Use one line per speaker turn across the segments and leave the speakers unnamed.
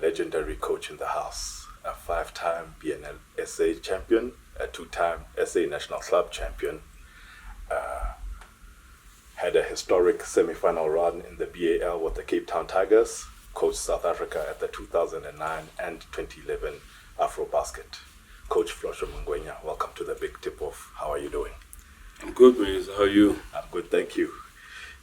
legendary coach in the house, a 5-time BNL SA champion, a 2-time SA National Club champion, had a historic semi-final run in the BAL with the Cape Town Tigers, coached South Africa at the 2009 and 2011 Afrobasket. Coach Florsheim Ngwenya, welcome to the Big Tip-Off. How are you doing?
I'm good, man. How are you?
I'm good, thank you.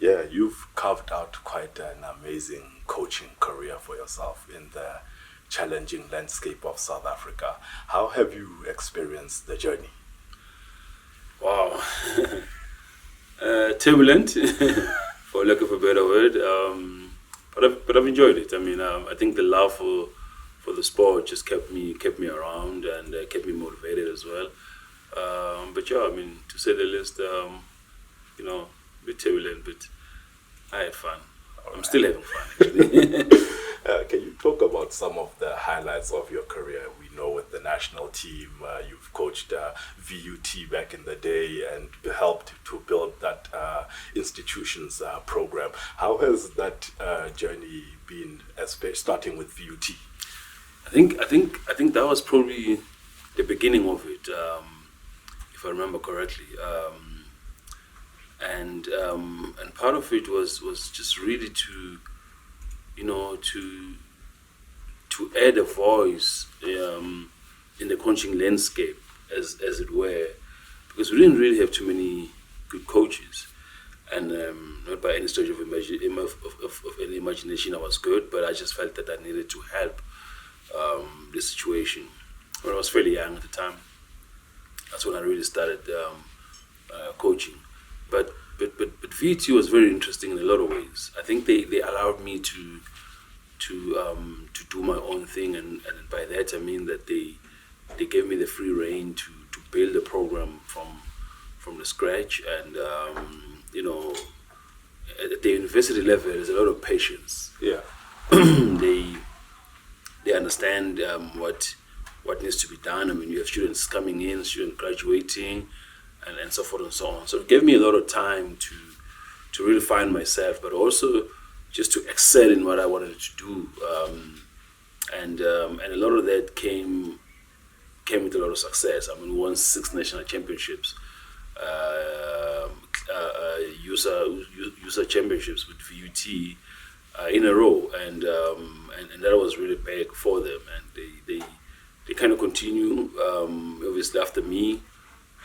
Yeah, you've carved out quite an amazing coaching career for yourself in the challenging landscape of South Africa. How have you experienced the journey?
Wow. Turbulent, for lack of a better word. But I've enjoyed it. I mean, I think the love for the sport just kept me around and kept me motivated as well. But yeah, I mean, to say the least, a bit turbulent, but I had fun. I'm still having fun, actually.
Can you talk about some of the highlights of your career? We know with the national team, you've coached VUT back in the day and helped to build that institution's program. How has that journey been, starting with VUT?
I think that was probably the beginning of it, if I remember correctly. And part of it was just really to add a voice in the coaching landscape, as it were, because we didn't really have too many good coaches, and not by any stretch of any imagination I was good, but I just felt that I needed to help the situation. When I was fairly young at the time, that's when I really started coaching. But VT was very interesting in a lot of ways. I think they allowed me to do my own thing, and by that I mean that they gave me the free rein to build a program from the scratch. And at the university level, there's a lot of patience.
Yeah,
they understand what needs to be done. I mean, you have students coming in, students graduating, and so forth and so on. So it gave me a lot of time to really find myself, but also just to excel in what I wanted to do. And a lot of that came with a lot of success. I mean, we won 6 national championships, user championships with VUT in a row, and that was really big for them. And they kind of continue, obviously after me.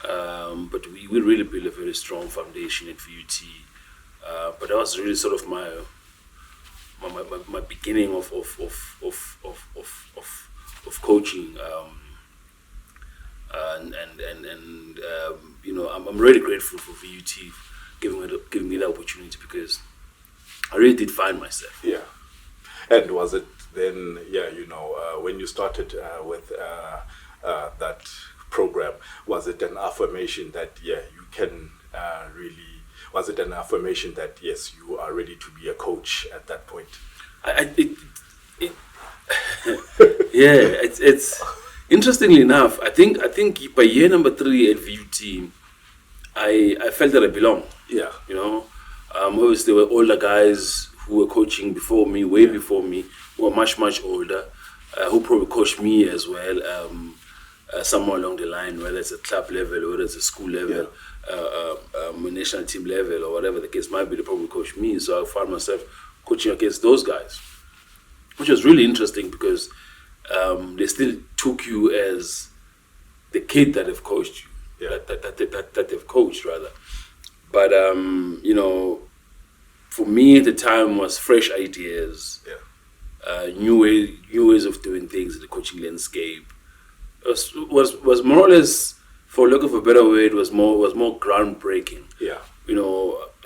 But we really built a very strong foundation at VUT. But that was really sort of my beginning of coaching. I'm really grateful for VUT giving me the opportunity, because I really did find myself.
Yeah. And was it then, when you started with that program, was it an affirmation that you can was it an affirmation that yes, you are ready to be a coach at that point?
It's interestingly enough, I think by year number 3 at VUT, I felt that I belonged.
Yeah.
Obviously there were older guys who were coaching before me, way before me, who were much older, who probably coached me as well. Somewhere along the line, whether it's a club level or whether it's a school level, national team level, or whatever the case might be, they probably coached me. So I found myself coaching against those guys, which was really interesting, because they still took you as the kid that they've coached you, that they've coached rather. But for me at the time was fresh ideas, new ways of doing things in the coaching landscape. Was more or less, for lack of a better word, was more groundbreaking.
Yeah.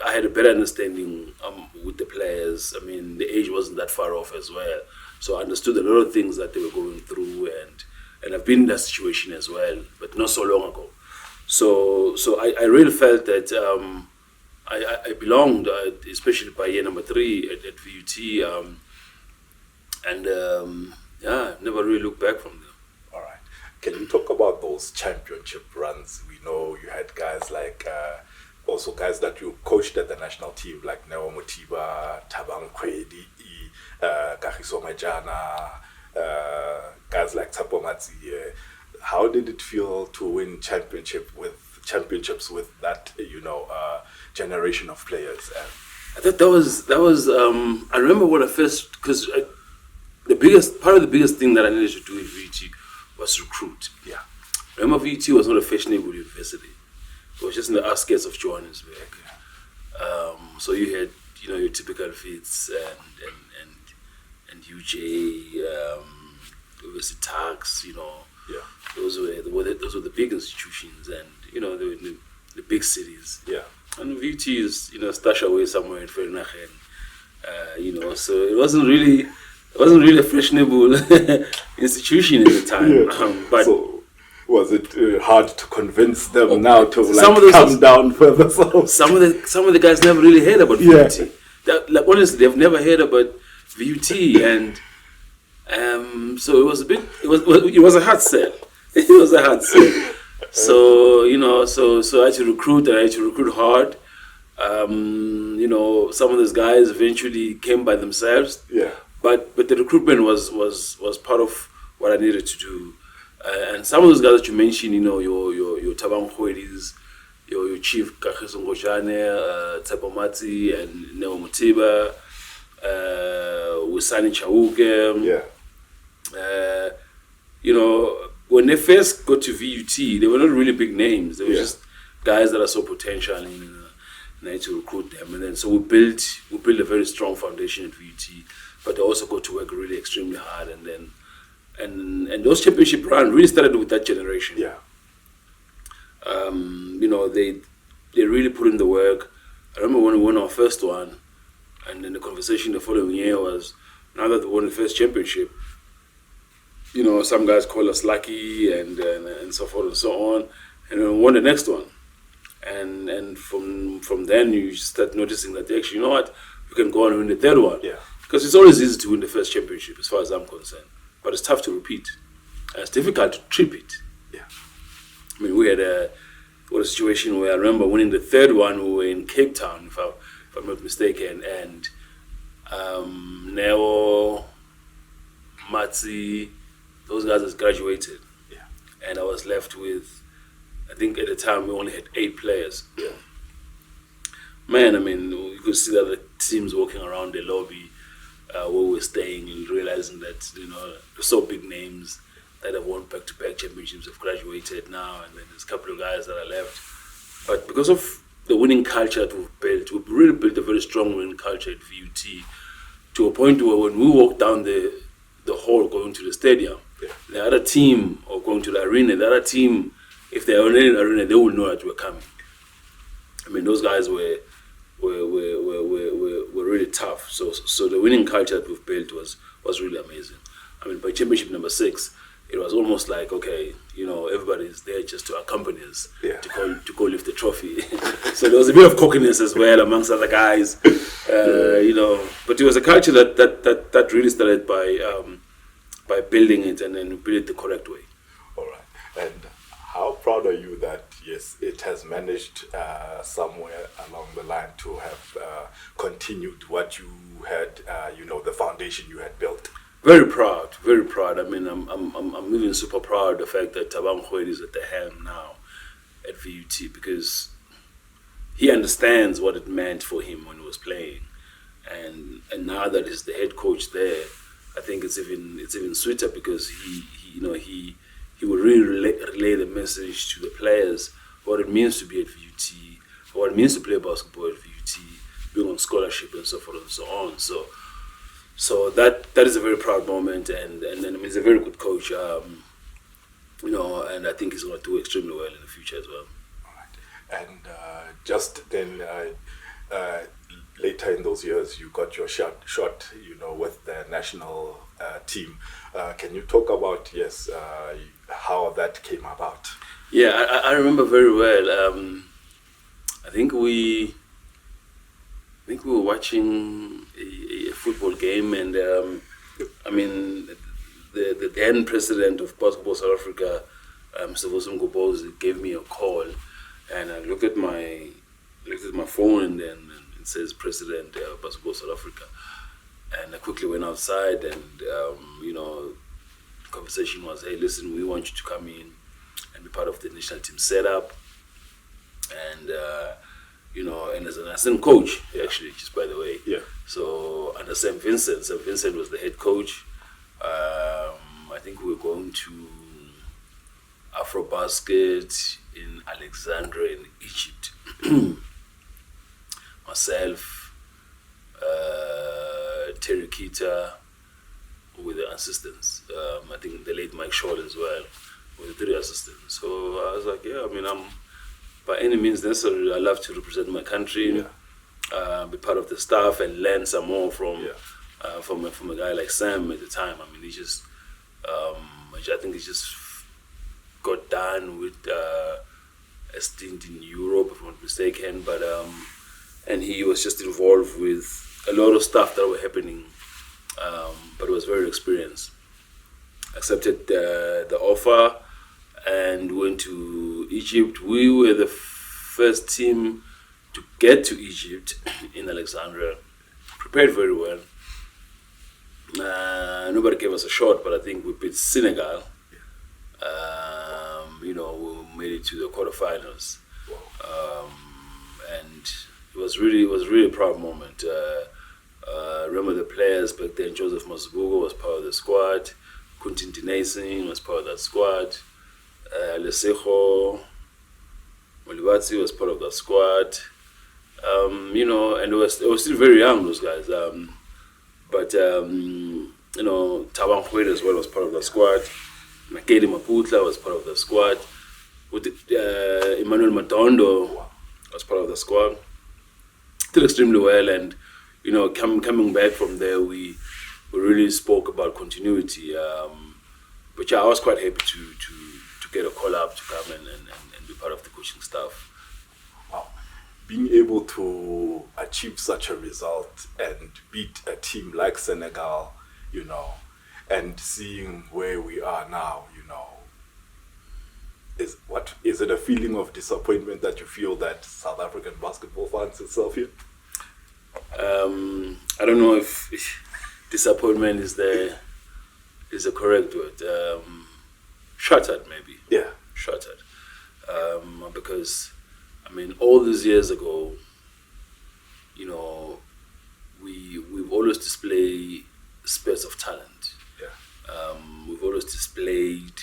I had a better understanding with the players. I mean, the age wasn't that far off as well, so I understood a lot of things that they were going through, and I've been in that situation as well, but not so long ago. So I really felt that I belonged, especially by year number 3 at VUT, never really looked back from there.
Can you talk about those championship runs? We know you had guys like, also guys that you coached at the national team, like Neo Motiba, Tabang Kwedi, Kagiso Majana, guys like Tsapo Matsi. How did it feel to win championships with that, generation of players?
I thought that was. I remember when I first, because the biggest thing that I needed to do in VT was recruit.
Yeah.
I remember VT was not a fashionable university. It was just in the outskirts of Johannesburg. Yeah. So you had, your typical Fits and UJ, obviously Tax,
Yeah.
Those were the big institutions, and they were in the big cities.
Yeah.
And VT is stashed away somewhere in Vereeniging, so it wasn't really a fashionable institution at the time.
Yeah.
But
so was it hard to convince them now to
come
down further south?
Some of the guys never really heard about VUT. Honestly, they've never heard about VUT, and so it was a hard sell. It was a hard sell. So so I had to recruit, and I had to recruit hard. Some of those guys eventually came by themselves.
Yeah.
But the recruitment was part of what I needed to do. And some of those guys that you mentioned, your Tabang Khwedis, your Chief Kagiso Ngojane, Tsapo Matsi, and Neo Mutiba, Wisani Chauke.
Yeah.
When they first got to VUT, they were not really big names. They were just guys that are so potential, and I had to recruit them. And then so we built a very strong foundation at VUT, but they also got to work really extremely hard. And then and those championship run really started with that generation.
Yeah.
They really put in the work. I remember when we won our first one, and then the conversation the following year was, now that we won the first championship, some guys call us lucky and so forth and so on, and then we won the next one. And from then you start noticing that actually, you can go on and win the third one.
Yeah.
Because it's always easy to win the first championship as far as I'm concerned. But it's tough to repeat. And it's difficult to trip it.
Yeah.
I mean, we had a situation where I remember winning the third one. We were in Cape Town, if I'm not mistaken, and Neo, Matsi, those guys had graduated.
Yeah.
And I was left with, I think at the time we only had 8 players.
Yeah.
Man, I mean, you could see that the teams walking around the lobby where we were staying, and realizing that, so big names that have won back-to-back championships have graduated now, and then there's a couple of guys that are left. But because of the winning culture that we've really built a very strong winning culture at VUT, to a point where when we walk down the hall going to the stadium, the other team, or going to the arena, the other team, if they're in the arena, they will know that we're coming. I mean, those guys were really tough. So the winning culture that we've built was really amazing. I mean, by championship number 6, it was almost like, okay, everybody's there just to accompany us, to go lift the trophy. So there was a bit of cockiness as well amongst other guys, But it was a culture that really started by building it, and then build it the correct way.
All right. And how proud are you that, yes, it has managed somewhere along the line to have continued what you had, the foundation you had built?
Very proud, very proud. I mean, I'm even super proud of the fact that Tabang Khwedi is at the helm now at VUT, because he understands what it meant for him when he was playing, and now that he's the head coach there, I think it's even sweeter, because he will really relay the message to the players what it means to be at VUT, what it means to play basketball at VUT, being on scholarship and so forth and so on. So that is a very proud moment, and he's a very good coach, and I think he's going to do extremely well in the future as well.
All right. And just then, later in those years, you got your shot, with the national team. Can you talk about, how that came about?
Yeah, I remember very well. I think we were watching a football game, and the then president of Basketball South Africa, Mr. Ngobozi, gave me a call, and I looked at my phone, and then it says President Basketball South Africa, and I quickly went outside, and conversation was, hey, listen, we want you to come in and be part of the national team setup. And, and as an assistant coach, actually, just by the way.
Yeah.
So under St. Vincent was the head coach. I think we were going to Afrobasket in Alexandria in Egypt. Myself, Terry Kita, with the assistants. I think the late Mike Shaw as well, with the 3 assistants. So I was like, I'm by any means necessary. I love to represent my country, be part of the staff, and learn some more from a guy like Sam at the time. I mean, he just, I think he just got done with a stint in Europe, if I'm not mistaken. But and he was just involved with a lot of stuff that were happening. But was very experienced. Accepted the offer and went to Egypt. We were the first team to get to Egypt in Alexandria. Prepared very well. Nobody gave us a shot, but I think we beat Senegal. We made it to the quarterfinals. And it was really a proud moment. Remember the players back then. Joseph Mazubugo was part of the squad. Quentin Dinesen was part of that squad. Lesejo Molibatsi was part of that squad. And they were still very young, those guys. But Tabang Khwede as well was part of the squad. Makeli Maputla was part of the squad. Emmanuel Matondo was part of the squad. Did extremely well, and coming back from there, we really spoke about continuity. But I was quite happy to get a call up to come and be part of the coaching staff.
Wow. Being able to achieve such a result and beat a team like Senegal, and seeing where we are now, is it a feeling of disappointment that you feel that South African basketball finds itself here?
I don't know if disappointment is the correct word. Shattered, maybe.
Yeah.
Shattered. Because, all these years ago, we've always displayed spurts of talent.
Yeah.
We've always displayed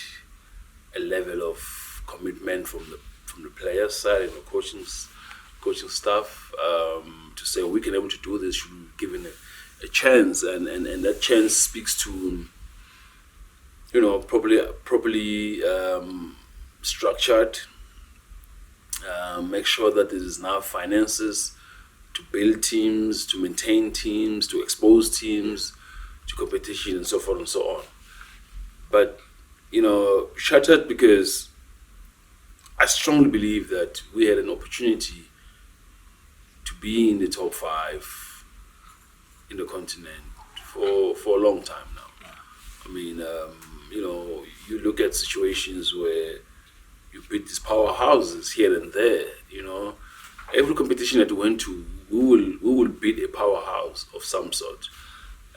a level of commitment from the players' side and the coaching staff to say we can able to do this. Should be given a chance, and that chance speaks to properly structured. Make sure that there is enough finances to build teams, to maintain teams, to expose teams to competition, and so forth and so on. But shattered because I strongly believe that we had an opportunity to be in the top 5 in the continent for a long time now. You look at situations where you beat these powerhouses here and there. Every competition that we went to, we will beat a powerhouse of some sort,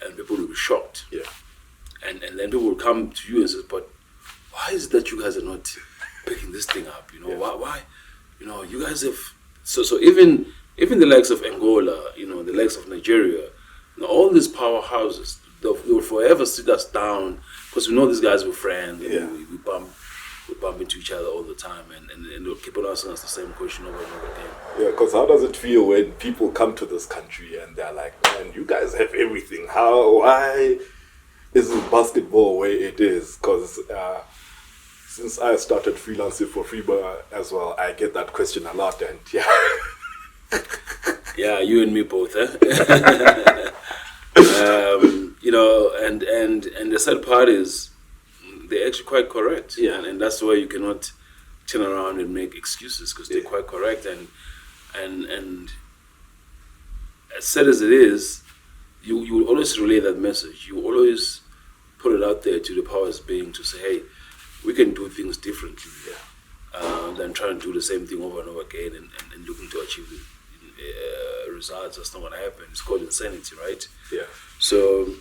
and people will be shocked.
Yeah. And
then people will come to you and say, but why is it that you guys are not picking this thing up? Why? You guys have so even the likes of Angola, the likes of Nigeria, all these powerhouses, they will forever sit us down because we know these guys were friends.
Yeah.
We bump into each other all the time, and they'll keep on asking us the same question over and over again.
Yeah, because how does it feel when people come to this country and they're like, man, you guys have everything. Why isn't basketball where it is? Because since I started freelancing for FIBA as well, I get that question a lot, and yeah.
Yeah, you and me both, eh? And the sad part is they're actually quite correct.
Yeah.
And that's why you cannot turn around and make excuses, because they're quite correct. And as sad as it is, you will always relay that message. You always put it out there to the powers being to say, hey, we can do things differently than trying to do the same thing over and over again and looking to achieve results. That's not going to happen. It's called insanity, right?
Yeah.
So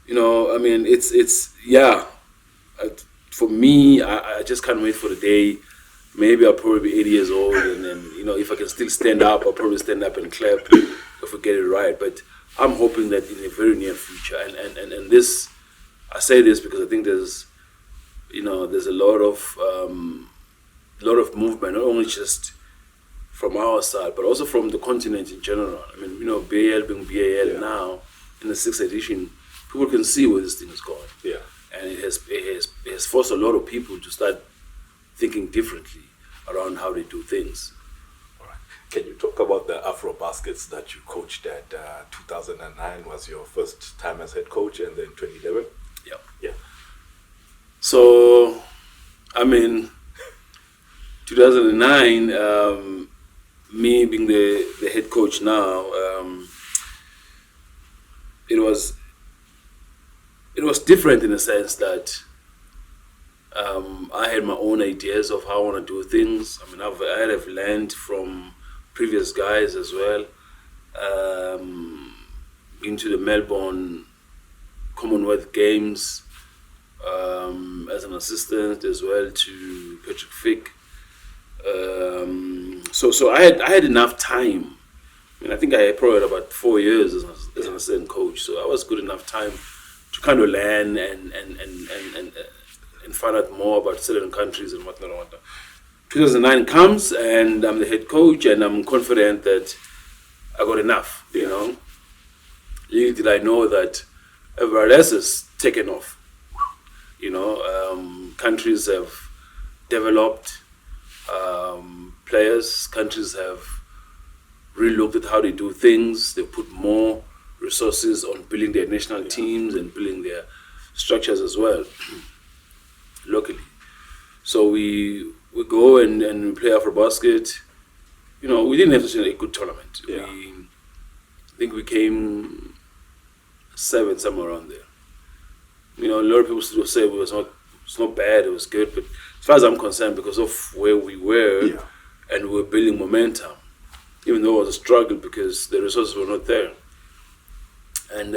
I mean, it's yeah. For me, I just can't wait for the day. Maybe I'll probably be 80 years old, and then if I can still stand up, I'll probably stand up and clap if we get it right. But I'm hoping that in the very near future, and this, I say this because I think there's a lot of movement, not only just from our side, but also from the continent in general. I mean, BAL being BAL now in the 6th edition, people can see where this thing is going.
Yeah.
And it has forced a lot of people to start thinking differently around how they do things.
All right. Can you talk about the Afro Baskets that you coached at 2009 was your first time as head coach, and then 2011?
Yeah.
Yeah.
So, I mean, 2009, me being the head coach now, it was different in the sense that I had my own ideas of how I want to do things. I mean, I have learned from previous guys as well. Been to the Melbourne Commonwealth Games as an assistant as well to Patrick Fick. So I had enough time. I mean, I think I probably had about 4 years as an assistant coach. So I was good enough time to kind of learn and find out more about certain countries and whatnot. 2009 comes and I'm the head coach and I'm confident that I got enough, Little did I know that everybody else has taken off. Countries have developed players, countries have really looked at how they do things. They've put more resources on building their national teams and building their structures as well, locally. So we go and we play AfroBasket. We didn't have such a good tournament.
Yeah.
I think we came 7th, somewhere around there. A lot of people still say it's not bad, it was good, but as far as I'm concerned, because of where we were and we were building momentum, even though it was a struggle because the resources were not there. And,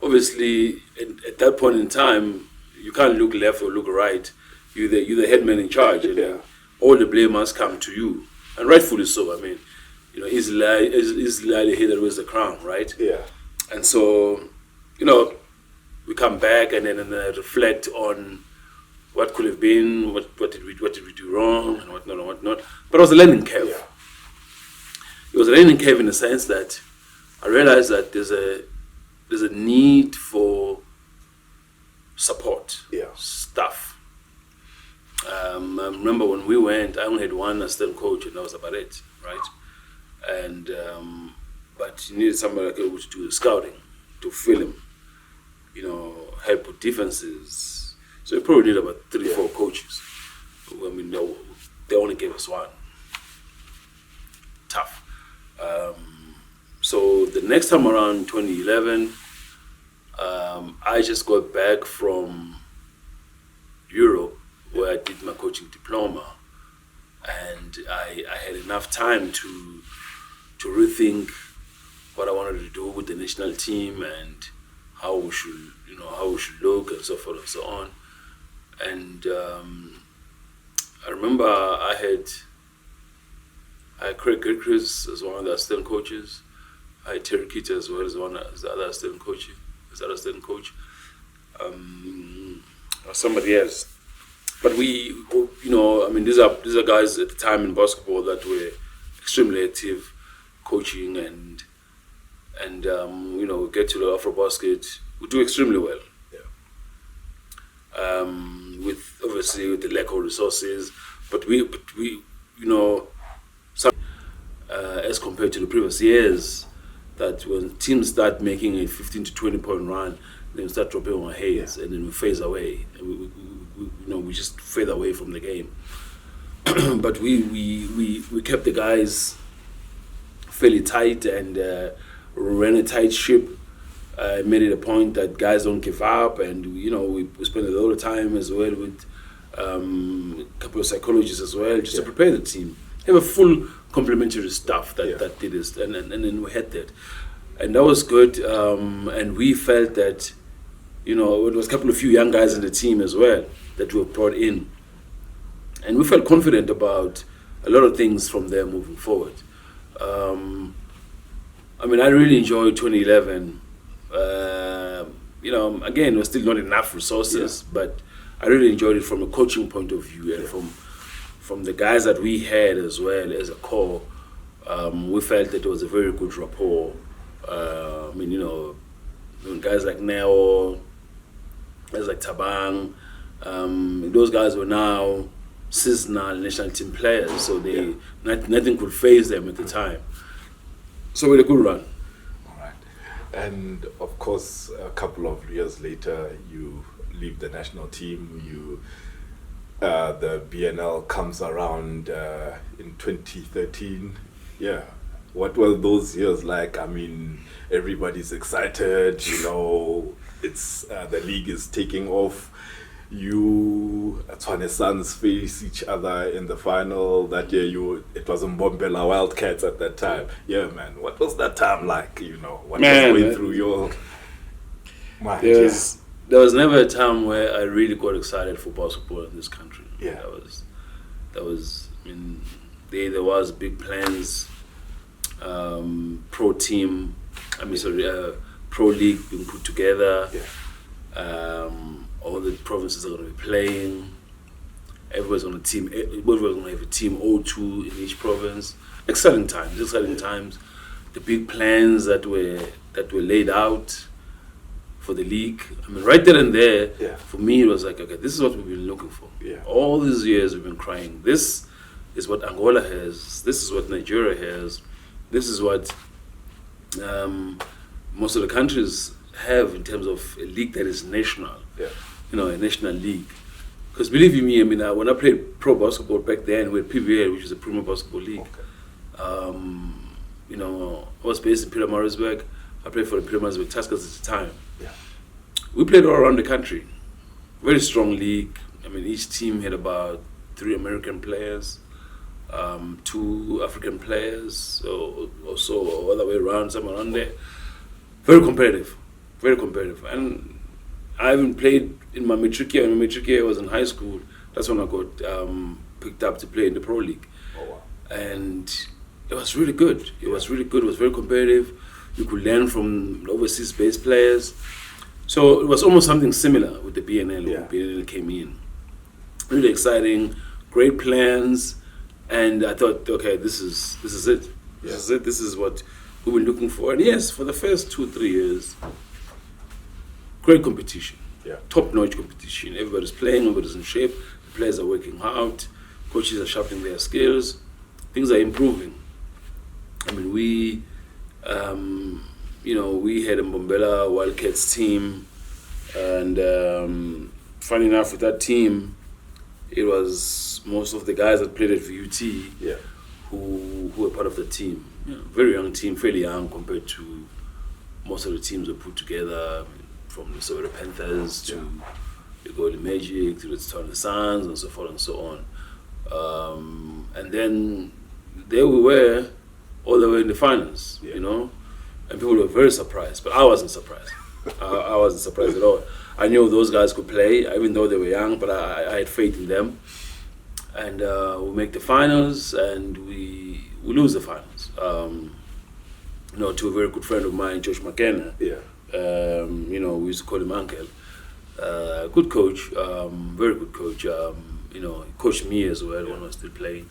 obviously, at that point in time, you can't look left or look right. You're the head man in charge, and all the blame must come to you, and rightfully so. I mean, Israel the head that wears the crown, right?
Yeah.
And so, we come back and then reflect on what could have been, what did we do wrong, and whatnot. But it was a learning curve.
Yeah.
It was a learning curve in the sense that I realized that there's a need for support, stuff. I remember when we went, I only had one assistant coach, and that was about it, right? And but you needed somebody like able to do the scouting, to film, help with defenses. So you probably need about 3-4 coaches. I mean, they only gave us one. Tough. So the next time around, 2011, I just got back from Europe where I did my coaching diploma, and I had enough time to rethink what I wanted to do with the national team and how we should look and so forth and so on. And I remember I had Craig Gilchrist as one of the assistant coaches. I had Terry Keita as well as the other assistant coach. Or somebody else. But we, I mean, these are guys at the time in basketball that were extremely active, coaching and we get to the AfroBasket, we do extremely well. Yeah. With the lack of resources, but we as compared to the previous years, that when teams start making a 15 to 20 point run, then we start dropping our heads and then we phase away. And we just fade away from the game. But we kept the guys fairly tight and ran a tight ship. Made it a point that guys don't give up, and we spend a lot of time as well with a couple of psychologists as well, just to prepare the team. Have a full complementary staff that did this, and then we had that. And that was good. And we felt that, it was a few young guys in the team as well that were brought in. And we felt confident about a lot of things from there moving forward. I really enjoyed 2011. Again, there was still not enough resources, but I really enjoyed it from a coaching point of view and from the guys that we had as well as a core. We felt that it was a very good rapport. Guys like Neo, guys like Tabang, those guys were now seasonal national team players, so nothing could phase them at the time. So we had a good run.
All right. And of course, a couple of years later, you leave the national team. The BNL comes around in 2013. Yeah. What were those years like? Everybody's excited. It's the league is taking off. You, Tshwane Suns face each other in the final that year. It was Mbombela Wildcats at that time. Yeah, man. What was that time like? What was going through your mind?
There was never a time where I really got excited for basketball in this country.
Yeah.
That was. There was big plans. Pro team. Pro league being put together.
Yeah.
All the provinces are going to be playing. Everybody's going to have a team O2 in each province. Exciting times. The big plans that were laid out for the league. Right then and there, for me, it was like, okay, this is what we've been looking for.
Yeah.
All these years we've been crying. This is what Angola has. This is what Nigeria has. This is what most of the countries have in terms of a league that is national.
Yeah.
A national league. Because believe you me, when I played pro basketball back then with PBL, which is a Premier Basketball League, I was based in Pietermaritzburg. I played for the Pietermaritzburg Tuskers at the time.
Yeah.
We played all around the country. Very strong league. Each team had about 3 American players, 2 African players, or all the way around, somewhere around there. Very competitive. And I even played in my matric year. My matric year was in high school. That's when I got picked up to play in the Pro League.
Oh, wow.
And it was really good. It was very competitive. You could learn from overseas-based players. So it was almost something similar with the BNL when BNL came in. Really exciting, great plans. And I thought, okay, this is it. This is what we were looking for. And yes, for the first 2-3 years, great competition, top-notch competition. Everybody's playing, everybody's in shape. The players are working hard. Coaches are sharpening their skills. Things are improving. We had a Mbombela Wildcats team, and funny enough, with that team, it was most of the guys that played at VUT who were part of the team. Very young team, fairly young compared to most of the teams were put together. From the Soweto Panthers to the Golden Magic to the Tshwane Suns and so forth and so on. And then there we were, all the way in the finals, and people were very surprised, but I wasn't surprised. I wasn't surprised at all. I knew those guys could play, even though they were young, but I had faith in them. And we make the finals, and we lose the finals. To a very good friend of mine, Josh McKenna.
Yeah.
We used to call him Uncle. Good coach, very good coach. He coached me as well when I was still playing.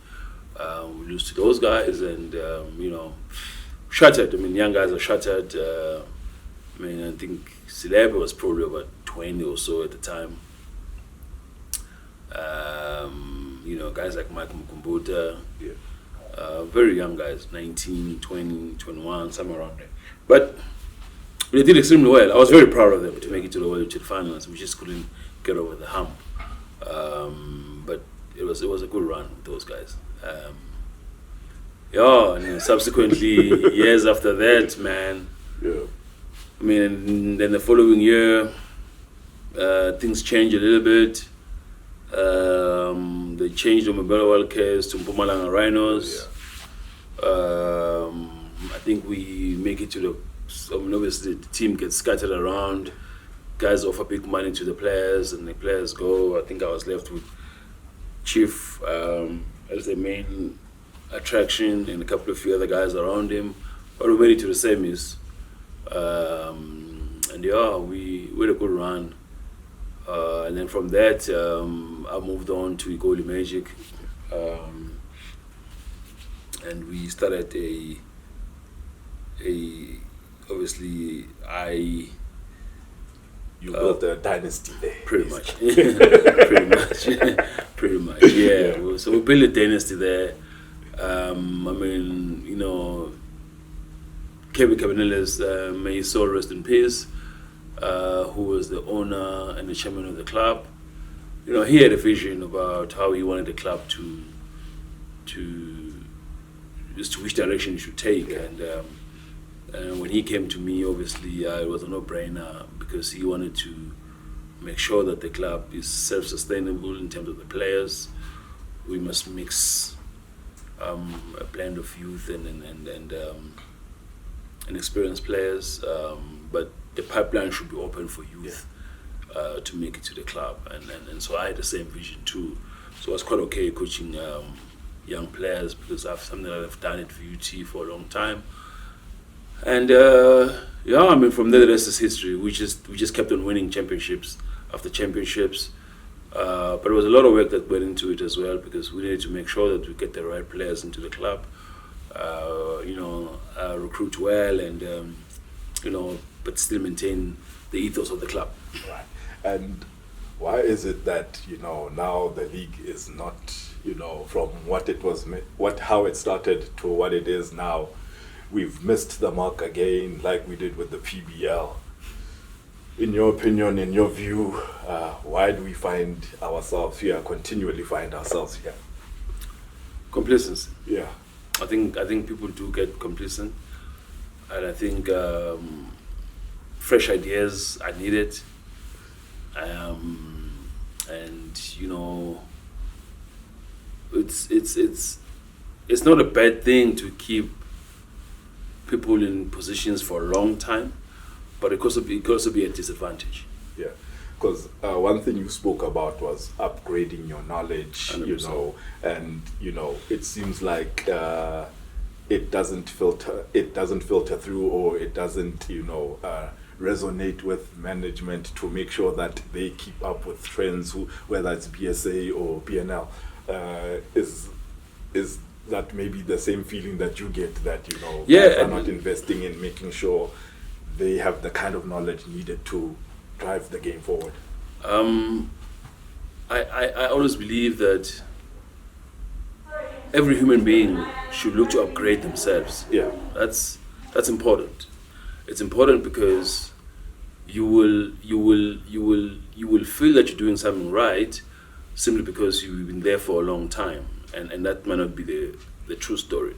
We lose to those guys and, shattered. Young guys are shattered. I think Silebe was probably about 20 or so at the time. Guys like Mike Mkumbuta, very young guys, 19, 20, 21, somewhere around there. But they did extremely well. I was very proud of them to make it to the finals. We just couldn't get over the hump. But it was a good run with those guys. And subsequently, years after that, man.
Yeah.
Then the following year, things changed a little bit. They changed the Mbombela Wildcats to Mpumalanga Rhinos. I think we make it to the So obviously the team gets scattered around. Guys offer big money to the players, and the players go. I think I was left with Chief as the main attraction, and a couple of few other guys around him. But we made it to the semis, and we had a good run. And then from that, I moved on to Igoli Magic, and we started obviously
You built a dynasty there.
Pretty much, pretty much, yeah. So we built a dynasty there. Kevin Cabanillas, may his soul rest in peace, who was the owner and the chairman of the club. He had a vision about how he wanted the club to which direction it should take, and when he came to me, obviously it was a no-brainer, because he wanted to make sure that the club is self-sustainable in terms of the players. We must mix a blend of youth and experienced players, but the pipeline should be open for youth to make it to the club, and so I had the same vision too. So I was quite okay coaching young players, because something that I've done at VUT for a long time. And from there the rest is history. We just kept on winning championships after championships. But it was a lot of work that went into it as well, because we needed to make sure that we get the right players into the club, recruit well, and but still maintain the ethos of the club.
Right. And why is it that now the league is not from what it was, how it started to what it is now? We've missed the mark again, like we did with the PBL. In your opinion, in your view, why do we find ourselves here, continually find ourselves here?
Complacency.
Yeah.
I think people do get complacent, and I think fresh ideas are needed. It's not a bad thing to keep people in positions for a long time, but it could also be a disadvantage.
Yeah, because one thing you spoke about was upgrading your knowledge,
100%.
And it seems like it doesn't filter through, or it doesn't resonate with management to make sure that they keep up with trends, whether it's BSA or BNL. Is that maybe the same feeling that you get, that guys are not investing in making sure they have the kind of knowledge needed to drive the game forward?
I always believe that every human being should look to upgrade themselves.
Yeah,
that's important. It's important because you will feel that you're doing something right simply because you've been there for a long time, and that might not be the true story.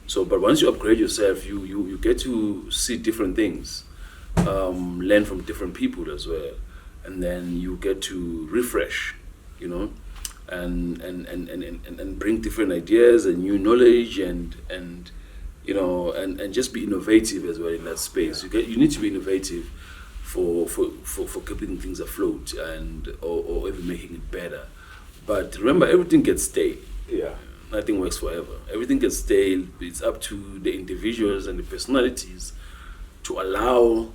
So, but once you upgrade yourself, you get to see different things, learn from different people as well, and then you get to refresh, and bring different ideas and new knowledge, and just be innovative as well in that space. You need to be innovative for keeping things afloat, or even making it better. But remember, everything gets stale.
Yeah.
Nothing works forever. Everything gets stale. It's up to the individuals and the personalities to allow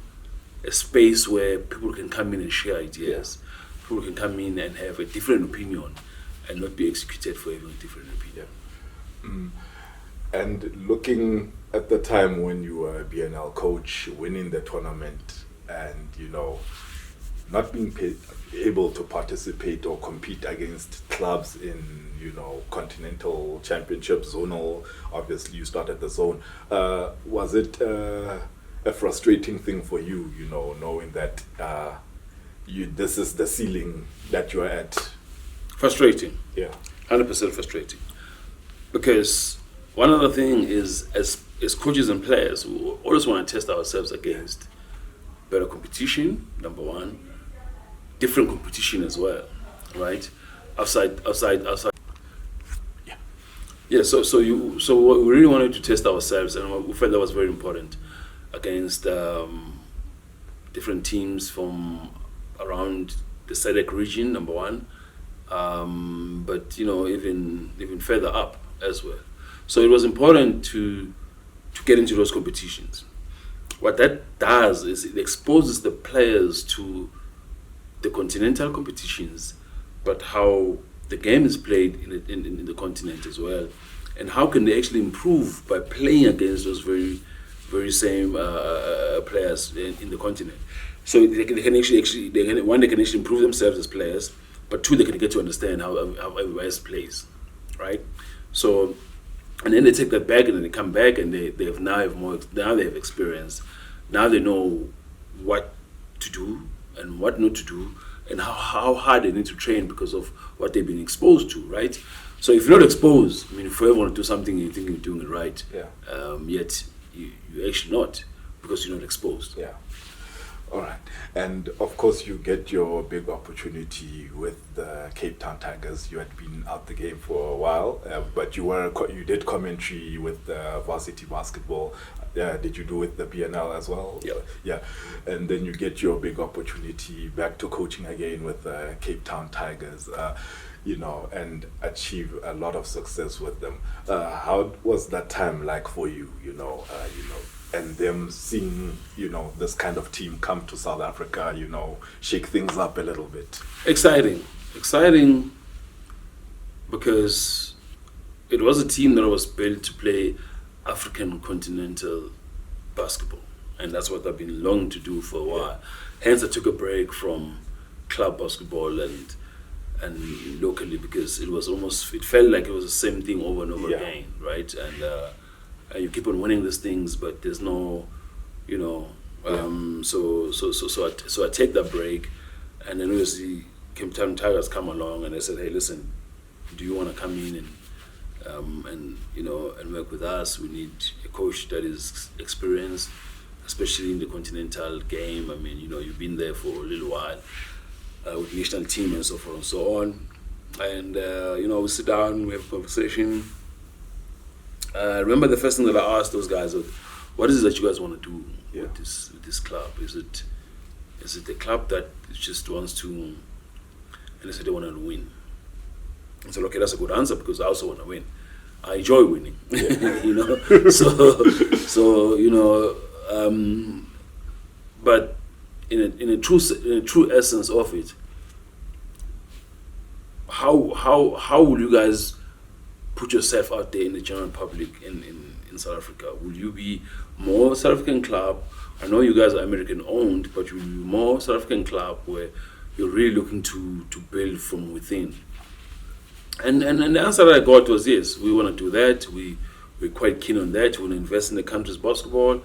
a space where people can come in and share ideas. Yeah. People can come in and have a different opinion and not be executed for having a different opinion.
And looking at the time when you were a BNL coach, winning the tournament, and not being able to participate or compete against clubs in continental championship, zonal, obviously you started the zone, was it a frustrating thing for you, knowing that this is the ceiling that you're at?
Frustrating.
Yeah.
100% frustrating. Because one other thing is, as coaches and players, we always want to test ourselves against better competition, number one, different competition as well, right? Outside. Yeah. So what we really wanted to test ourselves, and we felt that was very important. against different teams from around the SADC region, number one, but even further up as well. So it was important to get into those competitions. What that does is it exposes the players to the continental competitions, but how the game is played in the continent as well, and how can they actually improve by playing against those very same players in the continent. So they can actually improve themselves as players, but two, they can get to understand how everybody else plays, right? So, and then they take that back, and then they come back, and they have experience. Now they know what to do and what not to do, and how hard they need to train because of what they've been exposed to, right? So if you're not exposed, if you ever want to do something, you think you're doing it right, yet you're actually not, because you're not exposed.
Yeah. All right. And of course, you get your big opportunity with the Cape Town Tigers. You had been out the game for a while, but you did commentary with varsity basketball. Did you do with the BNL as well?
Yeah.
Yeah. And then you get your big opportunity back to coaching again with the Cape Town Tigers. And achieve a lot of success with them. How was that time like for you? And them seeing, this kind of team come to South Africa, shake things up a little bit.
Exciting because it was a team that was built to play African continental basketball, and that's what I've been longing to do for a while. Hence, I took a break from club basketball and locally, because it felt like it was the same thing over and over again, right? And you keep on winning these things, but there's no, so I take that break, and then obviously Cape Town Tigers come along, and they said, hey, listen, do you want to come in and work with us? We need a coach that is experienced, especially in the continental game. You've been there for a little while with the national team and so forth and so on. And we sit down, we have a conversation. Remember the first thing that I asked those guys was, what is it that you guys want to do with this club? Is it a club that just wants to, and they said they want to win. I said, okay, that's a good answer, because I also want to win. I enjoy winning, but in a true essence of it, how will you guys put yourself out there in the general public in South Africa? Will you be more South African club? I know you guys are American owned, but you'll be more South African club where you're really looking to build from within. And the answer that I got was yes, we want to do that. We're quite keen on that. We want to invest in the country's basketball,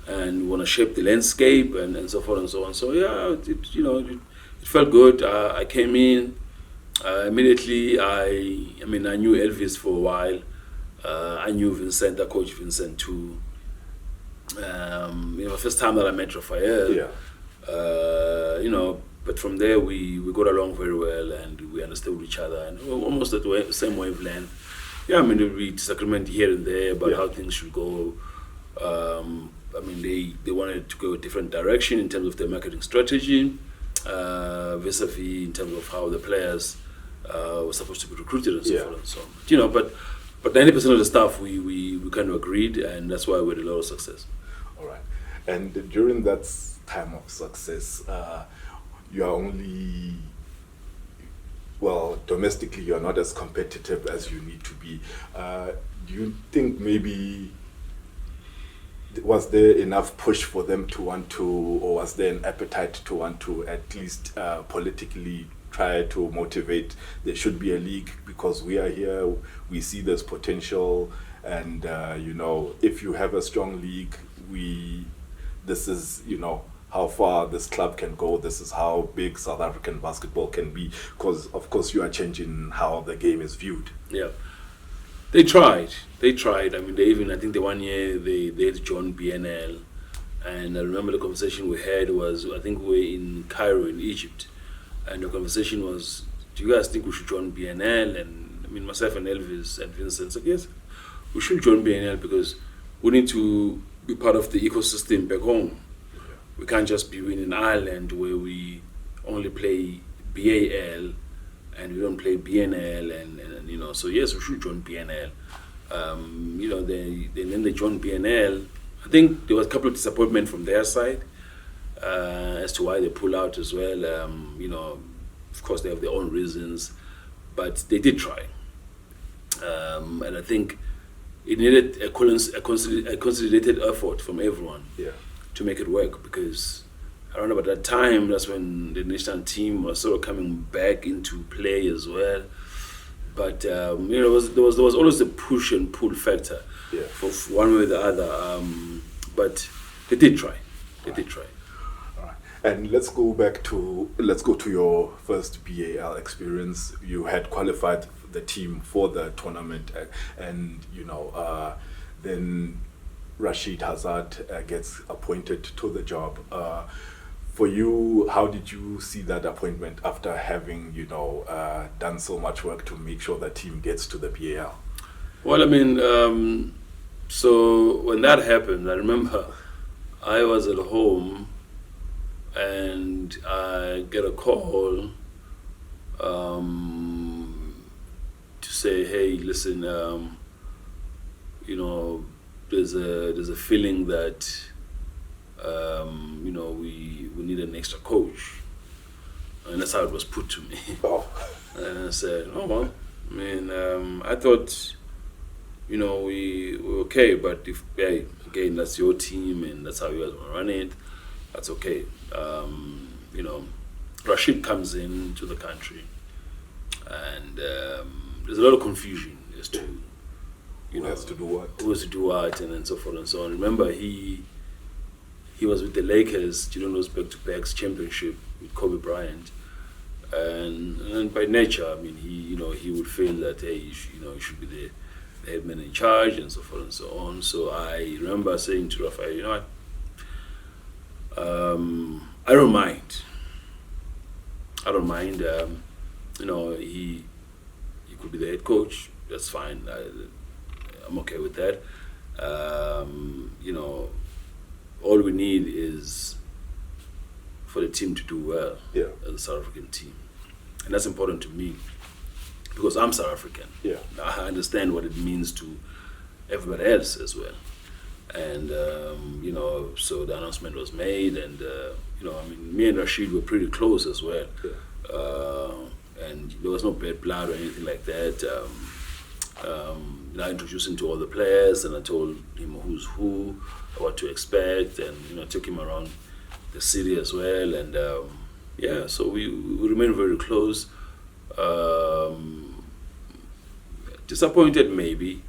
and we want to shape the landscape and so forth and so on. So it felt good. I came in immediately. I knew Elvis for a while. I knew Vincent, Coach Vincent too. First time that I met Raphael. But from there we got along very well, and we understood each other, and almost at the same wavelength. There would be disagreement here and there about how things should go. They wanted to go a different direction in terms of their marketing strategy, vis-a-vis in terms of how the players were supposed to be recruited and so forth and so on. But 90% of the stuff we kind of agreed, and that's why we had a lot of success.
All right. And during that time of success, you are only, domestically you're not as competitive as you need to be. Do you think maybe, was there enough push for them to want to, or was there an appetite to want to at least politically try to motivate there should be a league, because we are here, we see there's potential, and if you have a strong league, this is how far this club can go, this is how big South African basketball can be, because of course you are changing how the game is viewed.
Yeah, they tried. I think the 1 year they had joined BNL, and I remember the conversation we had was, I think we were in Cairo in Egypt, and the conversation was, do you guys think we should join BNL? And myself and Elvis and Vincent said, yes, we should join BNL, because we need to be part of the ecosystem back home. We can't just be in Ireland where we only play BAL and we don't play BNL and you know. So yes, we should join BNL. You know, then they joined BNL. I think there was a couple of disappointment from their side as to why they pull out as well. You know, of course they have their own reasons, but they did try. And I think it needed a consolidated effort from everyone to make it work, because around about that time, that's when the national team was sort of coming back into play as well. But you know, there was always a push and pull factor for one way or the other. But they did try. They did try.
All right. And let's go to your first BAL experience. You had qualified the team for the tournament, and you know, then Rashid Hazard gets appointed to the job. For you, how did you see that appointment after having, you know, done so much work to make sure the team gets to the BAL?
Well, I mean, so when that happened, I remember I was at home and I get a call to say, hey, listen, you know, there's a feeling that you know, we need an extra coach, and that's how it was put to me.
Oh.
And I said, oh well, I mean, I thought, you know, we were okay, but if, hey, again, that's your team and that's how you guys want to run it, that's okay. You know, Rashid comes into the country, and there's a lot of confusion as to, you know,
who has to do what,
and so forth and so on. Remember, he was with the Lakers during those back-to-backs championship with Kobe Bryant, and by nature, I mean, he would feel that, hey, he should be the head man in charge and so forth and so on. So I remember saying to Rafael, you know what, I don't mind. You know, he could be the head coach. That's fine. I'm okay with that. You know, all we need is for the team to do well as a South African team. And that's important to me because I'm South African.
Yeah.
I understand what it means to everybody else as well. And, you know, so the announcement was made, and, you know, I mean, me and Rashid were pretty close as well. Yeah. And there was no bad blood or anything like that. I introduced him to all the players, and I told him who's who, what to expect, and, you know, took him around the city as well. And, yeah, so we remained very close. Disappointed maybe,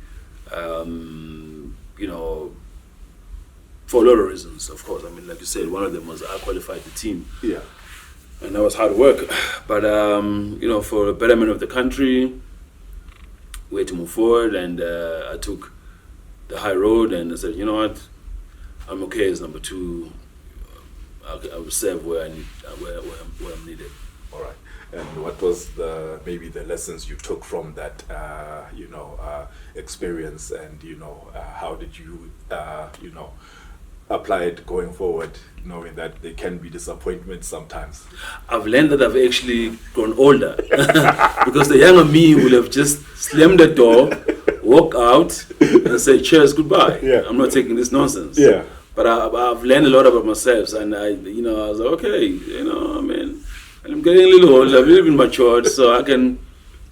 you know, for a lot of reasons, of course. I mean, like you said, one of them was I qualified the team.
Yeah.
And that was hard work. But, you know, for the betterment of the country, we had to move forward, and I took the high road, and I said, you know what, I'm okay as number two. I will serve where I'm needed.
All right. And what was maybe the lessons you took from that, you know, experience, and, you know, how did you, you know, apply it going forward, knowing that there can be disappointments sometimes?
I've learned that I've actually grown older because the younger me would have just slammed the door, walk out, and say, cheers, goodbye.
Yeah.
I'm not taking this nonsense.
Yeah.
But I've learned a lot about myself, and I was like, okay, you know, I mean, I'm getting a little older, I've a little bit matured, so I can,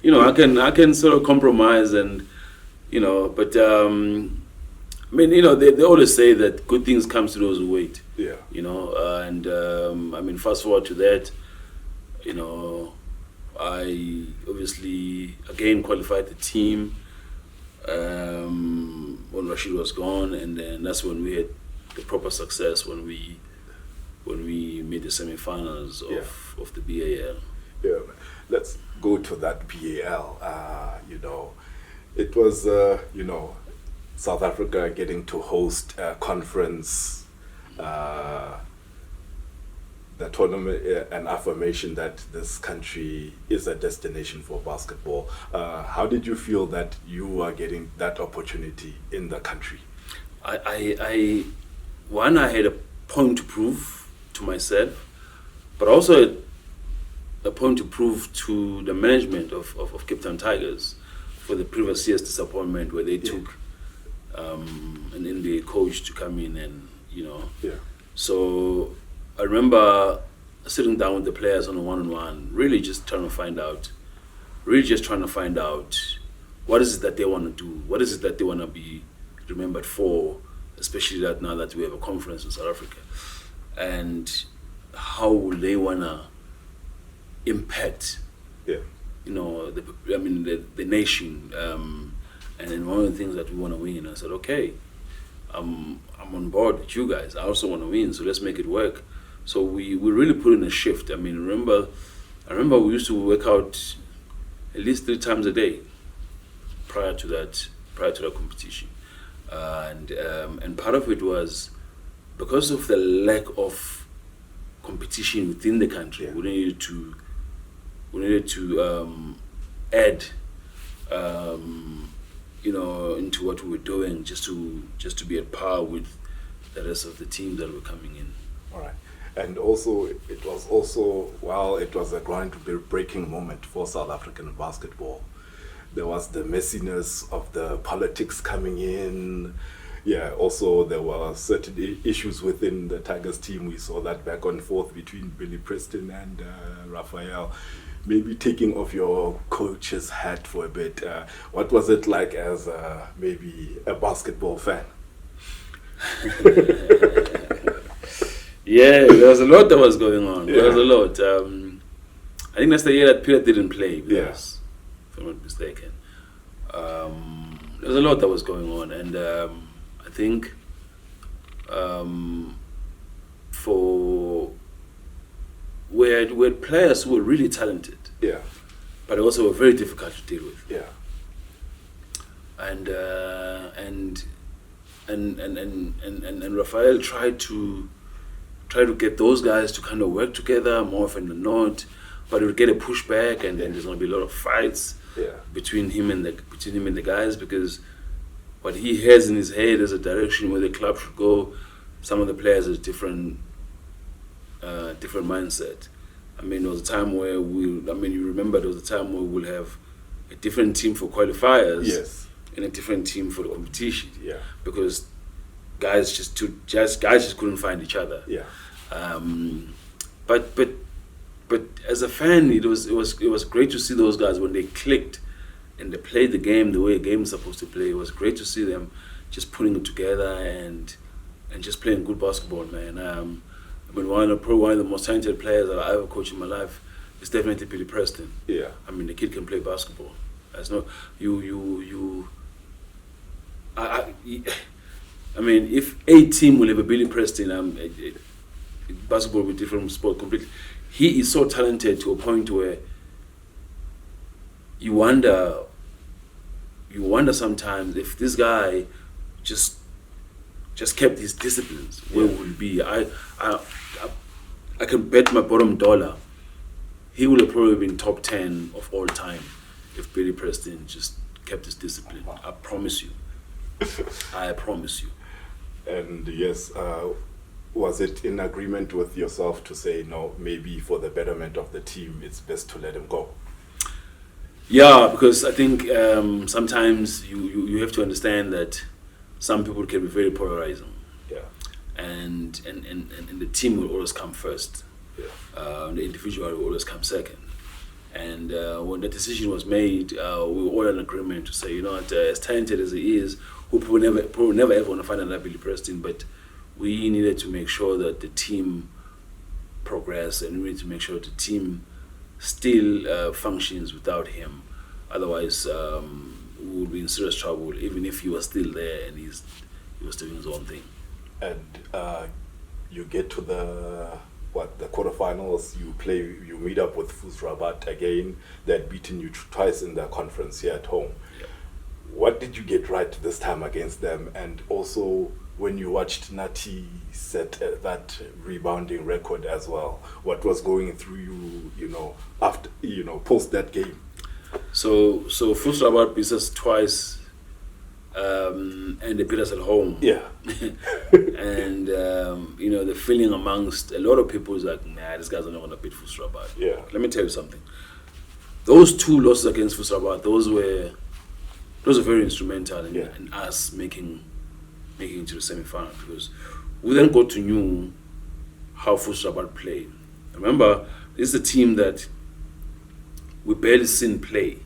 you know, I can sort of compromise, and, you know, but I mean, you know, they always say that good things come to those who wait.
Yeah.
You know, and I mean, fast forward to that, you know, I obviously again qualified the team when Rashid was gone, and then that's when we had the proper success when we made the semi-finals of the BAL.
Yeah, let's go to that BAL. You know, it was you know, South Africa getting to host a conference, the tournament, an affirmation that this country is a destination for basketball. How did you feel that you are getting that opportunity in the country?
I one, I had a point to prove to myself, but also a point to prove to the management of Cape Town Tigers for the previous year's disappointment where they took an NBA coach to come in and, So I remember sitting down with the players on a one-on-one, really just trying to find out what is it that they want to do, what is it that they want to be remembered for, especially that now that we have a conference in South Africa, and how will they want to impact, the nation, and then one of the things that we want to win. I said, okay, I'm on board with you guys. I also want to win, so let's make it work. So we really put in a shift. I remember we used to work out at least 3 times a day prior to that competition, and part of it was because of the lack of competition within the country. We needed to add into what we were doing just to be at par with the rest of the teams that were coming in.
All right. And also, it was a ground-breaking moment for South African basketball. There was the messiness of the politics coming in. Yeah, also there were certain issues within the Tigers team. We saw that back and forth between Billy Preston and Raphael. Maybe taking off your coach's hat for a bit, what was it like as maybe a basketball fan?
Yeah, there was a lot that was going on. There was a lot. I think that's the year that Peter didn't play with us, if I'm not mistaken. There was a lot that was going on, and I think we had players who were really talented, but also were very difficult to deal with. And Raphael tried to get those guys to kind of work together more often than not, but it would get a pushback, and then there's going to be a lot of fights between him and the guys, because what he has in his head is a direction where the club should go. Some of the players has different mindset. There was a time where you remember there was a time where we'll have a different team for qualifiers and a different team for the competition, because guys just couldn't find each other. But as a fan, it was great to see those guys when they clicked and they played the game the way a game is supposed to play. It was great to see them just putting it together and just playing good basketball, man. One of the most talented players that I ever coached in my life is definitely Billy Preston. The kid can play basketball. If a team will have a Billy Preston, basketball will be different sport completely. He is so talented to a point where you wonder sometimes if this guy just kept his disciplines, where would he be? I can bet my bottom dollar he would have probably been top 10 of all time if Billy Preston just kept his discipline. I promise you. I promise you.
And yes, was it in agreement with yourself to say, no, maybe for the betterment of the team, it's best to let him go?
Yeah, because I think sometimes you have to understand that some people can be very polarizing. And the team will always come first. The individual will always come second. And when the decision was made, we were all in agreement to say, as talented as he is, we probably never ever want to find another Billy Preston, but we needed to make sure that the team progress, and we need to make sure the team still functions without him. Otherwise, we would be in serious trouble, even if he was still there and he was doing his own thing.
And you get to the quarterfinals, you meet up with FUS Rabat again. They had beaten you twice in the conference here at home. What did you get right this time against them? And also, when you watched Nati set that rebounding record as well, what was going through you, after, post that game?
So FUS Rabat beats us twice and they beat us at home.
Yeah.
And the feeling amongst a lot of people is like, nah, these guys are not going to beat FUS Rabat.
Yeah.
Let me tell you something. Those 2 losses against FUS Rabat, those were very instrumental in us making it to the semi-final, because we then got to know how FUS Rabat played. Remember, this is a team that we barely seen play.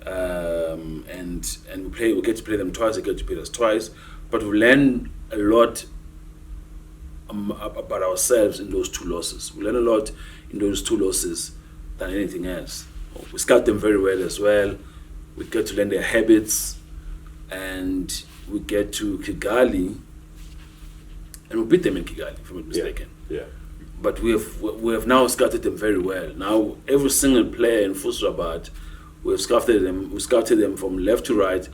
And we get to play them twice, they get to play us twice, but we learn a lot about ourselves in those 2 losses. We learn a lot in those 2 losses than anything else. We scout them very well as well. We get to learn their habits, and we get to Kigali, and we beat them in Kigali, if I'm not mistaken.
Yeah.
But we have now scouted them very well. Now every single player in FUS Rabat, we scouted them from left to right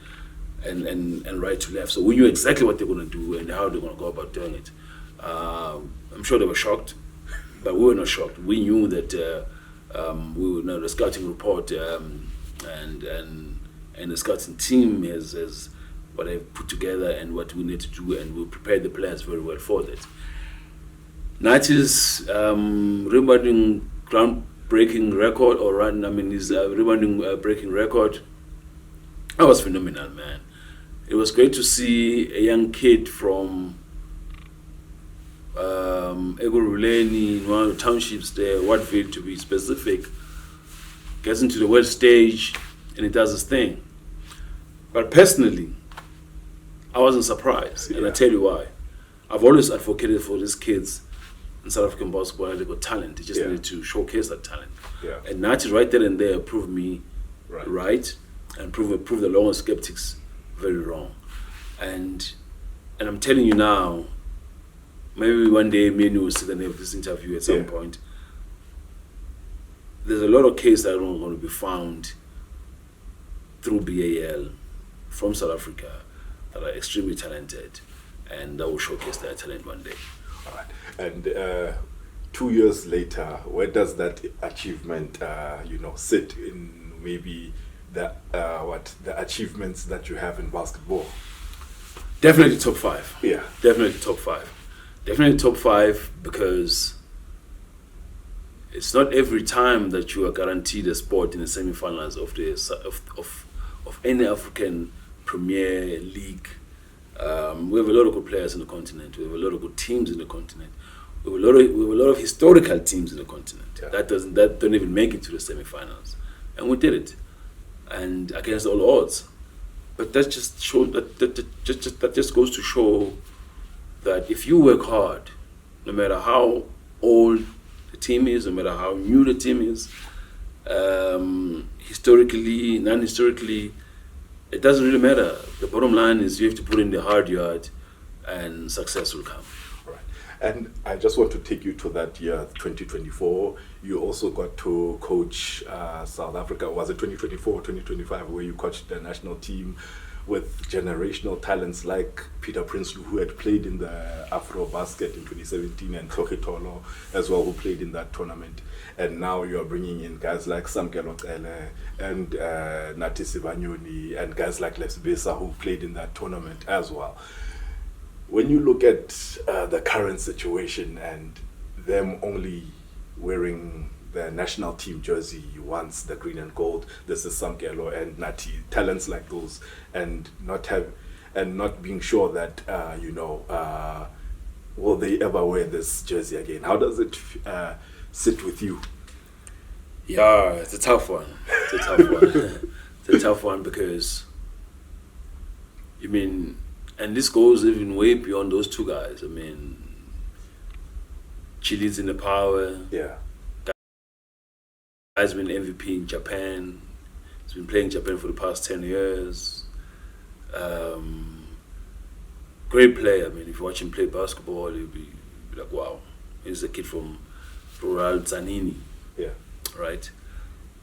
and right to left. So we knew exactly what they're going to do and how they're going to go about doing it. I'm sure they were shocked, but we were not shocked. We knew that we would know the scouting report and the scouting team has what they've put together and what we need to do, and we prepared the players very well for that. Nati's rebounding groundbreaking record, his rebounding breaking record, that was phenomenal, man. It was great to see a young kid from Egoruleni, in one of the townships there, Wattville to be specific, gets into the world stage and he does his thing. But personally, I wasn't surprised, and I tell you why. I've always advocated for these kids in South African basketball. They got talent. They just needed to showcase that talent.
Yeah.
And Nati right then and there proved me right and proved the long skeptics very wrong. And I'm telling you now, maybe one day me and you will sit and have this interview at some point. There's a lot of cases that are going to be found through BAL from South Africa that are extremely talented, and that will showcase their talent one day.
All right. And 2 years later, where does that achievement, sit in maybe the achievements that you have in basketball?
Definitely top 5.
Yeah.
Definitely top 5. Definitely top 5, because it's not every time that you are guaranteed a spot in the semi-finals of any African Premier League. We have a lot of good players in the continent. We have a lot of good teams in the continent. We have a lot of historical teams in the continent that don't even make it to the semi-finals, and we did it, and against all odds. But that just goes to show that if you work hard, no matter how old the team is, no matter how new the team is, historically, non-historically, it doesn't really matter. The bottom line is you have to put in the hard yard, and success will come.
Right. And I just want to take you to that year, 2024. You also got to coach South Africa. Was it 2024 or 2025, where you coached the national team with generational talents like Peter Prinsloo, who had played in the Afro Basket in 2017, and Tlhoketolo as well, who played in that tournament. And now you are bringing in guys like Samkelo Cele and Nati Sibanyoni and guys like Les Besa, who played in that tournament as well. When you look at the current situation and them only wearing the national team jersey once, the green and gold, this is Samkelo and Nati, talents like those, and not being sure that will they ever wear this jersey again? How does it sit with you?
Yeah, it's a tough one. It's a tough one because, and this goes even way beyond those two guys. Chile's in the power.
Yeah.
Guy's been MVP in Japan. He's been playing Japan for the past 10 years. Great player. If you watch him play basketball, you'll be like, wow. He's a kid from rural Zanini.
Yeah.
Right?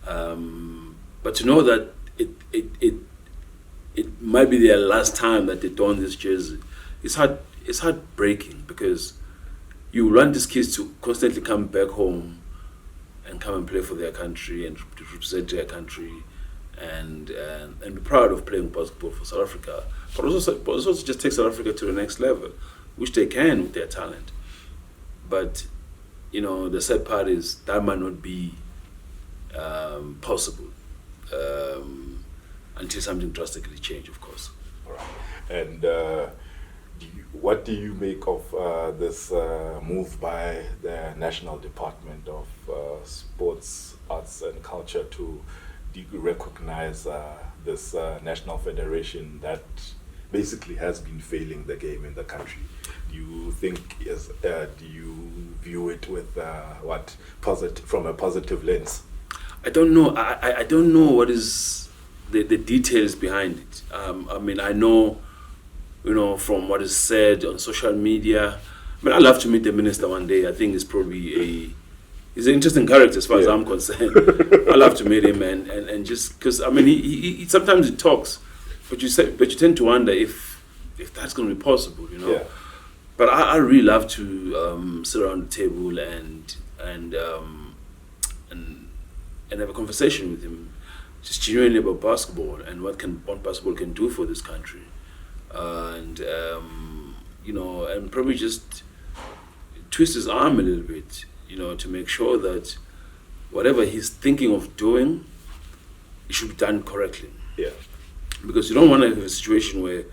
But to know that it might be their last time that they don this jersey, it's heartbreaking, because you want these kids to constantly come back home and come and play for their country and to represent their country and be proud of playing basketball for South Africa, but also just take South Africa to the next level, which they can with their talent. But the sad part is that might not be possible until something drastically changes, of course.
All right. And what do you make of this move by the National Department of Sports, Arts and Culture to recognize this national federation that basically has been failing the game in the country? Do you think do you view it with from a positive lens?
I don't know. I don't know what is the details behind it. I know, from what is said on social media. I'd love to meet the minister one day. I think he's probably he's an interesting character as far as I'm concerned. I'd love to meet him and just because he sometimes he talks, but you tend to wonder if that's going to be possible,
Yeah.
But I really love to sit around the table and have a conversation with him, just genuinely about basketball and what basketball can do for this country, and probably just twist his arm a little bit, to make sure that whatever he's thinking of doing, it should be done correctly.
Yeah.
Because you don't want to have a situation where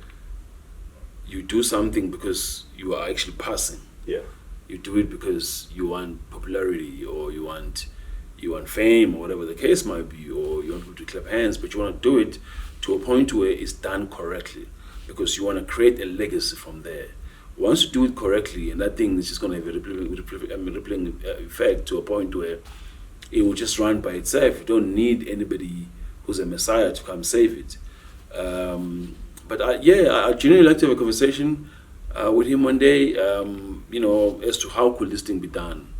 you do something because you are actually passing.
Yeah.
You do it because you want popularity or you want fame or whatever the case might be, or you want people to clap hands, but you want to do it to a point where it's done correctly because you want to create a legacy from there. Once you do it correctly, and that thing is just going to have a rippling effect to a point where it will just run by itself. You don't need anybody who's a messiah to come save it. But I genuinely like to have a conversation with him one day, as to how could this thing be done,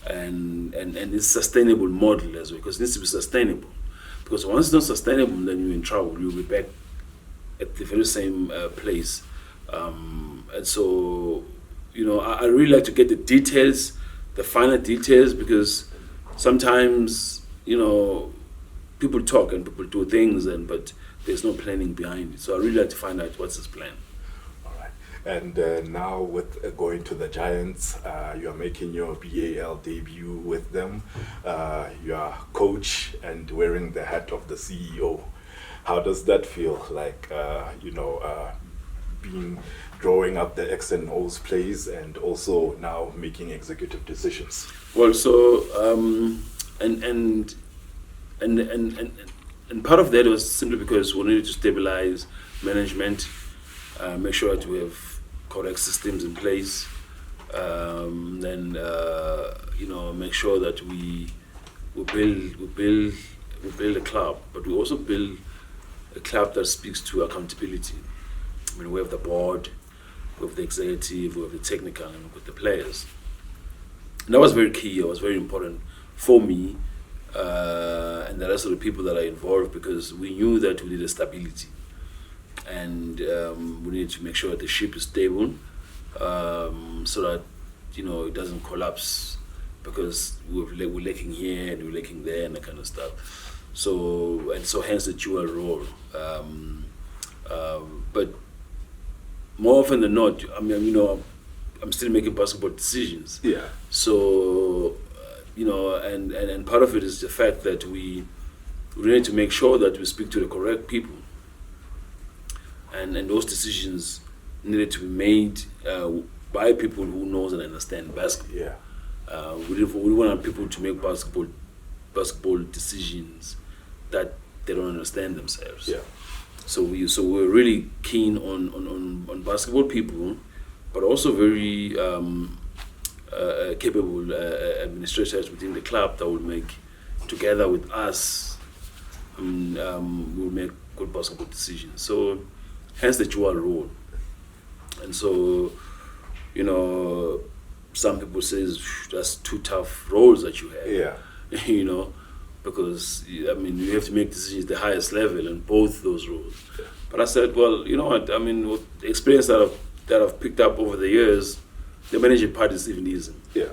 and it's sustainable model as well, because it needs to be sustainable. Because once it's not sustainable, then you're in trouble. You'll be back at the very same place. And so, I really like to get the details, the finer details, because sometimes, people talk and people do things, but there's no planning behind it. So I really like to find out what's his plan.
All right. And now with going to the Giants, you are making your BAL debut with them. You are coach and wearing the hat of the CEO. How does that feel? Like, drawing up the X and O's plays and also now making executive decisions?
Well, so and part of that was simply because we needed to stabilize management, make sure that we have correct systems in place, then make sure that we build a club, but we also build a club that speaks to accountability. We have the board, we have the executive, we have the technical, and with the players. And that was very key. It was very important for me and the rest of the people that are involved, because we knew that we needed stability, and we needed to make sure that the ship is stable, so that it doesn't collapse, because we're lacking here and we're lacking there and that kind of stuff. So hence the dual role. But more often than not, I'm still making basketball decisions.
Yeah.
So, and part of it is the fact that we need to make sure that we speak to the correct people. And those decisions needed to be made by people who knows and understand basketball.
Yeah.
We want people to make basketball decisions that they don't understand themselves.
Yeah.
So we're really keen on basketball people, but also very capable administrators within the club that will make, together with us, will make good basketball decisions. So hence the dual role. And so, some people say that's two tough roles that you have.
Yeah.
Because you have to make decisions at the highest level in both those roles. Yeah. But I said, well, you know what? With the experience that I've picked up over the years, the managing part is even easy.
Yeah.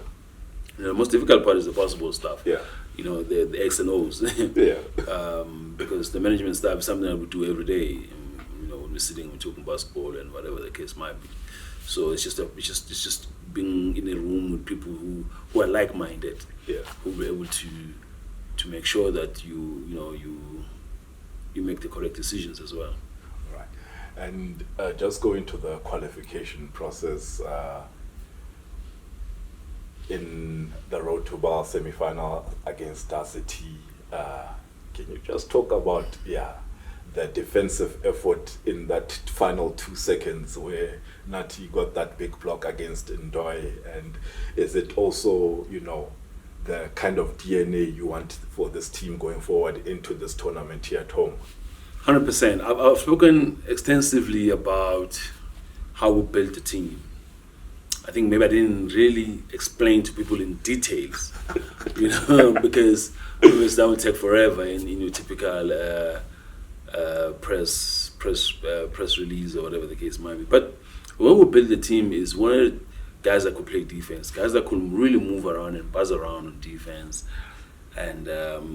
The most difficult part is the basketball stuff.
Yeah.
the X and O's.
Yeah.
Because the management staff is something that we do every day. When we're sitting, we're talking basketball and whatever the case might be. So it's just being in a room with people who are like-minded, who will be able to make sure that you make the correct decisions as well.
Right. And just going to the qualification process, in the Road to Ball semi-final against City, can you just talk about the defensive effort in that final 2 seconds where Nati got that big block against Ndoi, and is it also the kind of DNA you want for this team going forward into this tournament here at home?
100%. I've spoken extensively about how we built the team. I think maybe I didn't really explain to people in details, because that would take forever in your typical press release or whatever the case might be. But when we built the team is one guys that could play defense, guys that could really move around and buzz around on defense, and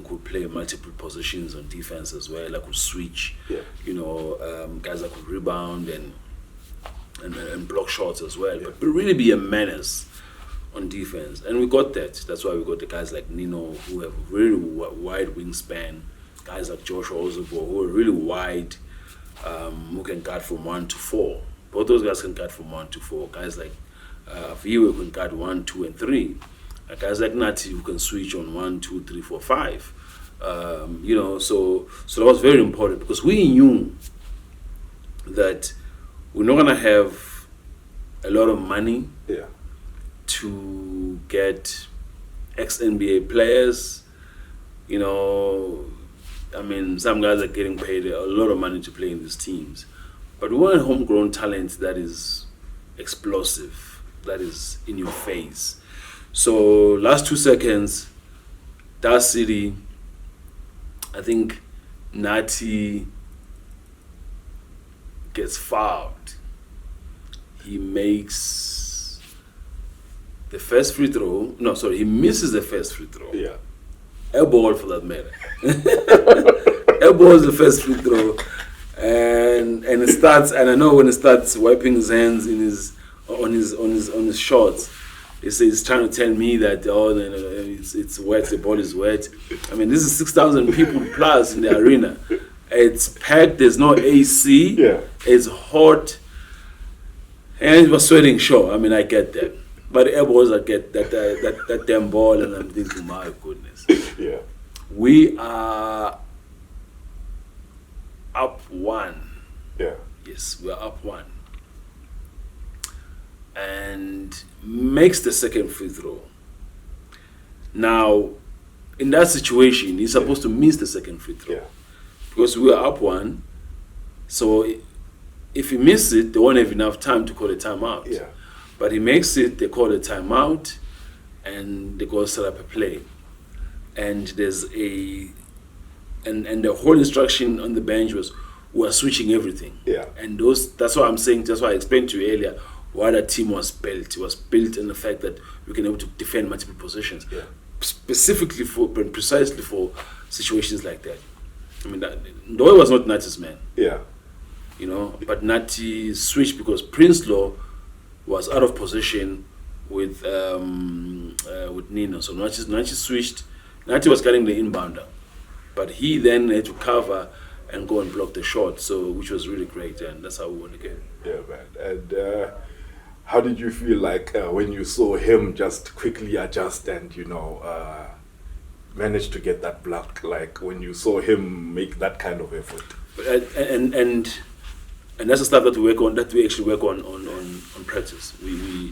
could play multiple positions on defense as well. I could switch, guys that could rebound and block shots as well, but really be a menace on defense. And we got that. That's why we got the guys like Nino, who have a really wide wingspan, guys like Joshua Ozebo, who are really wide, who can guard from 1 to 4. Both those guys can guard from 1 to 4. Guys like Viwe can guard 1, 2, and 3. Guys like Nati who can switch on 1, 2, 3, 4, 5. So that was very important, because we knew that we're not gonna have a lot of money to get ex-NBA players. Some guys are getting paid a lot of money to play in these teams, but we want homegrown talent that is explosive, that is in your face. So last 2 seconds, City, I think Nati gets fouled. He makes the first free throw. No, sorry, he misses the first free throw.
Yeah.
Air ball for that matter. Air ball is the first free throw. And it starts, and I know when he starts wiping his hands on his shorts, he's trying to tell me that it's wet, the ball is wet. This is 6,000 people plus in the arena. It's packed, there's no AC, it's hot, and it was sweating, sure. I get that. But air balls, I get that damn ball, and I'm thinking, my goodness.
Yeah.
We are up 1.
Yeah.
Yes, we're up 1. And makes the second free throw. Now, in that situation, he's supposed to miss the second free throw.
Yeah.
Because we are up 1. So if he misses it, they won't have enough time to call a timeout.
Yeah.
But he makes it, they call a timeout, and they go set up a play. And there's and the whole instruction on the bench was, we're switching everything.
Yeah.
And that's what I'm saying, that's why I explained to you earlier why that team was built. It was built in the fact that we can able to defend multiple positions.
Yeah.
Specifically precisely for situations like that. Ndoi was not Nati's man.
Yeah.
But Nati switched because Prinsloo was out of position with Nino. So Nati switched. Nati was carrying the inbounder, but he then had to cover and go and block the shot. So which was really great, and that's how we won the game.
Yeah, man. And how did you feel like when you saw him just quickly adjust and manage to get that block? Like when you saw him make that kind of effort. And that's the stuff that we work on. That we actually work on practice. We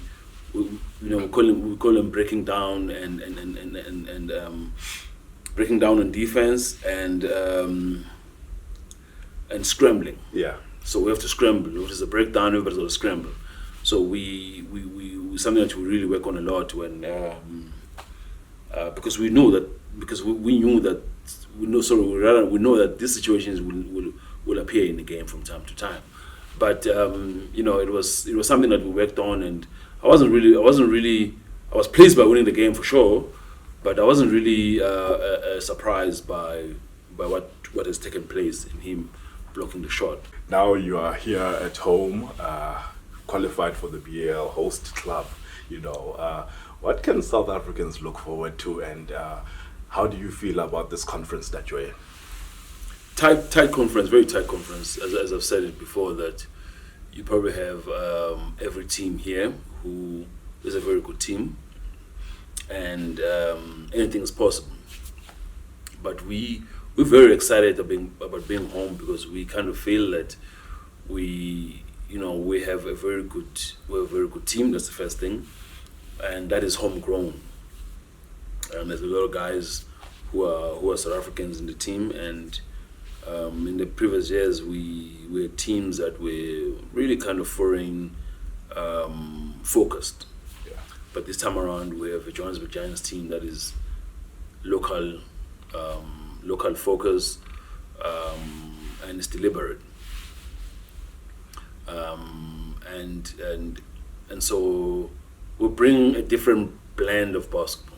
call him breaking down and breaking down on defense and scrambling. Yeah.
So we have to scramble. If it's a breakdown, everybody's got to scramble. So we something that we really work on a lot when because we know that we know that these situations will appear in the game from time to time. But it was something that we worked on, and I was pleased by winning the game for sure. But I wasn't really surprised by what has taken place in him blocking the shot.
Now you are here at home, qualified for the BAL host club. What can South Africans look forward to, and how do you feel about this conference that you're in?
Tight conference, very tight conference. As I've said it before, that you probably have every team here who is a very good team, and anything is possible. But we're very excited about being home, because we kind of feel that we have a very good team. That's the first thing, and that is homegrown. There's a lot of guys who are South Africans in the team, and in the previous years we had teams that were really kind of foreign focused.
Yeah.
But this time around we have a Johannesburg Giants team that is local focus, and it's deliberate. And so we bring a different blend of basketball,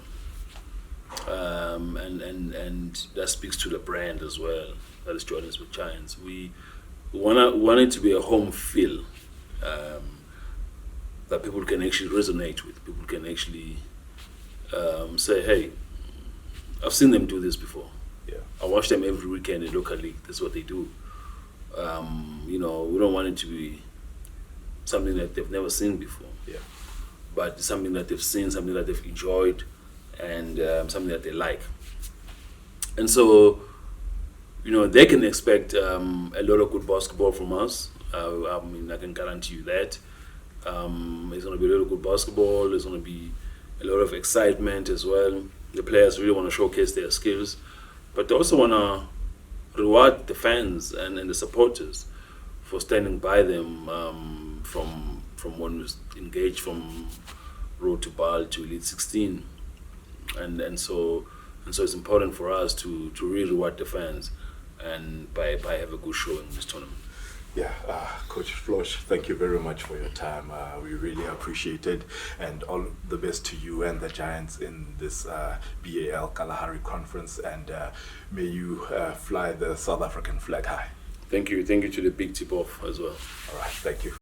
and that speaks to the brand as well. That is Johannesburg Giants. We want it to be a home feel, that people can actually resonate with. People can actually say, "Hey, I've seen them do this before.
Yeah.
I watch them every weekend in local league. This is what they do." We don't want it to be something that they've never seen before.
Yeah.
But something that they've seen, something that they've enjoyed, and something that they like. And so, they can expect a lot of good basketball from us. I can guarantee you that. It's going to be a lot of good basketball. There's going to be a lot of excitement as well. The players really want to showcase their skills, but they also want to reward the fans and the supporters for standing by them from when we engaged from Road to BAL to Elite 16, and so it's important for us to really reward the fans and by have a good show in this tournament.
Yeah, Coach Flosh, thank you very much for your time. We really appreciate it, and all the best to you and the Giants in this BAL Kalahari Conference, and may you fly the South African flag high.
Thank you to the big tip-off as well.
All right, thank you.